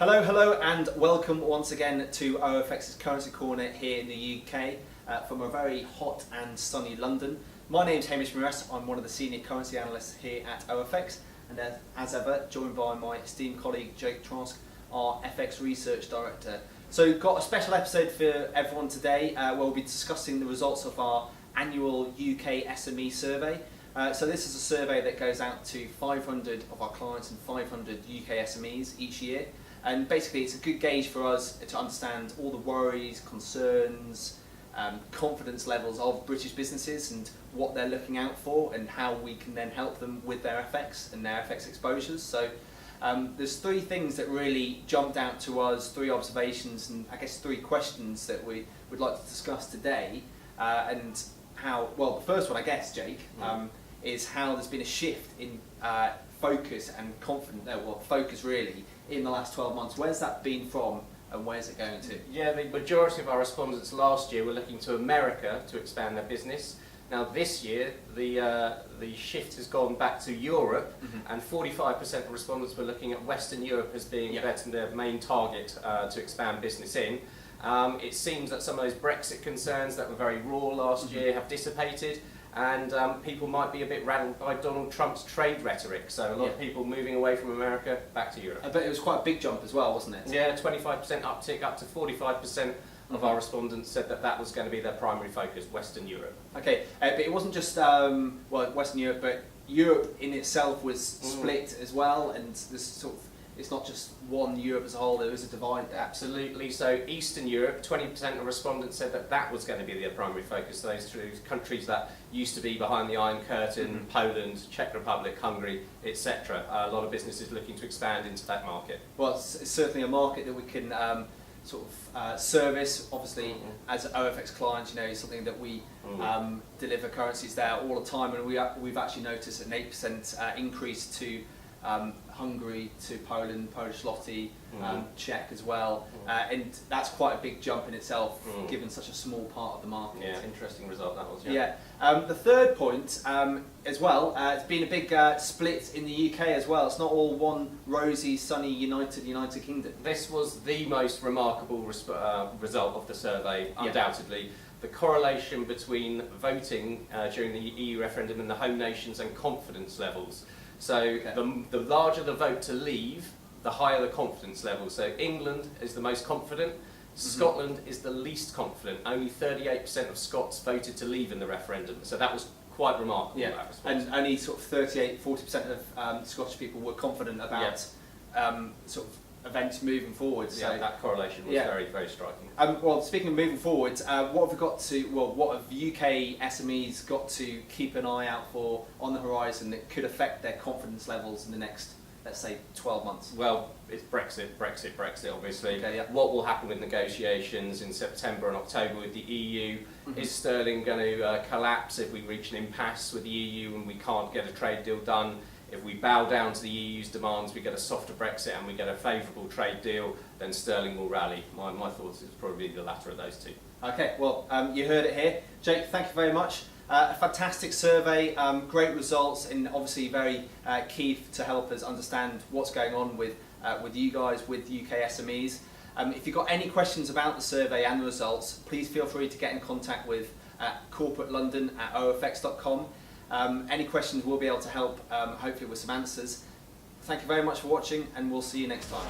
Hello and welcome once again to OFX's Currency Corner here in the UK from a very hot and sunny London. My name's Hamish Muress, I'm one of the senior currency analysts here at OFX, and as ever joined by my esteemed colleague Jake Trask, our FX Research Director. So got a special episode for everyone today where we'll be discussing the results of our annual UK SME survey. So this is a survey that goes out to 500 of our clients and 500 UK SMEs each year. And basically it's a good gauge for us to understand all the worries, concerns, confidence levels of British businesses and what they're looking out for and how we can then help them with their FX and their FX exposures. So there's three things that really jumped out to us, three observations and I guess three questions that we would like to discuss today. And how, well, the first one I guess, Jake, is how there's been a shift in focus and confidence, focus really, in the last 12 months. Where's that been from and where's it going to? Yeah, the majority of our respondents last year were looking to America to expand their business. Now this year, the shift has gone back to Europe, and 45% of respondents were looking at Western Europe as being their main target to expand business in. It seems that some of those Brexit concerns that were very raw last year have dissipated, and people might be a bit rattled by Donald Trump's trade rhetoric, so a lot of people moving away from America back to Europe. I bet it was quite a big jump as well, wasn't it? Yeah, 25% uptick, up to 45% of our respondents said that that was going to be their primary focus, Western Europe. Okay, but it wasn't just Western Europe, but Europe in itself was split as well, and this sort of, it's not just one Europe as a whole, there is a divide there. Absolutely. So Eastern Europe, 20% of respondents said that that was going to be their primary focus. Those two countries that used to be behind the Iron Curtain, Poland, Czech Republic, Hungary, etc. A lot of businesses looking to expand into that market. Well, it's certainly a market that we can service. Obviously, as OFX clients, you know, it's something that we deliver currencies there all the time, and we've actually noticed an 8% increase to Hungary, to Poland, Polish zloty, Czech as well, and that's quite a big jump in itself, given such a small part of the market. Yeah, interesting result that was. The third point as well, it's been a big split in the UK as well. It's not all one rosy, sunny, United Kingdom. This was the most remarkable result of the survey, undoubtedly. The correlation between voting during the EU referendum and the home nations and confidence levels. So the larger the vote to leave, the higher the confidence level. So England is the most confident, Scotland is the least confident. Only 38% of Scots voted to leave in the referendum. So that was quite remarkable. Yeah, and only sort of 40% of Scottish people were confident about sort of events moving forward. So that correlation was very, very striking. Well, speaking of moving forward, what have UK SMEs got to keep an eye out for on the horizon that could affect their confidence levels in the next, let's say, 12 months? Well, it's Brexit, obviously. Okay, What will happen with negotiations in September and October with the EU? Is sterling going to collapse if we reach an impasse with the EU and we can't get a trade deal done? If we bow down to the EU's demands, we get a softer Brexit and we get a favourable trade deal, then sterling will rally. My thoughts is probably the latter of those two. Okay, well, you heard it here. Jake, thank you very much. A fantastic survey, great results, and obviously very key to help us understand what's going on with you guys, with UK SMEs. If you've got any questions about the survey and the results, please feel free to get in contact with corporatelondon@ofx.com. Any questions, we'll be able to help, hopefully with some answers. Thank you very much for watching, and we'll see you next time.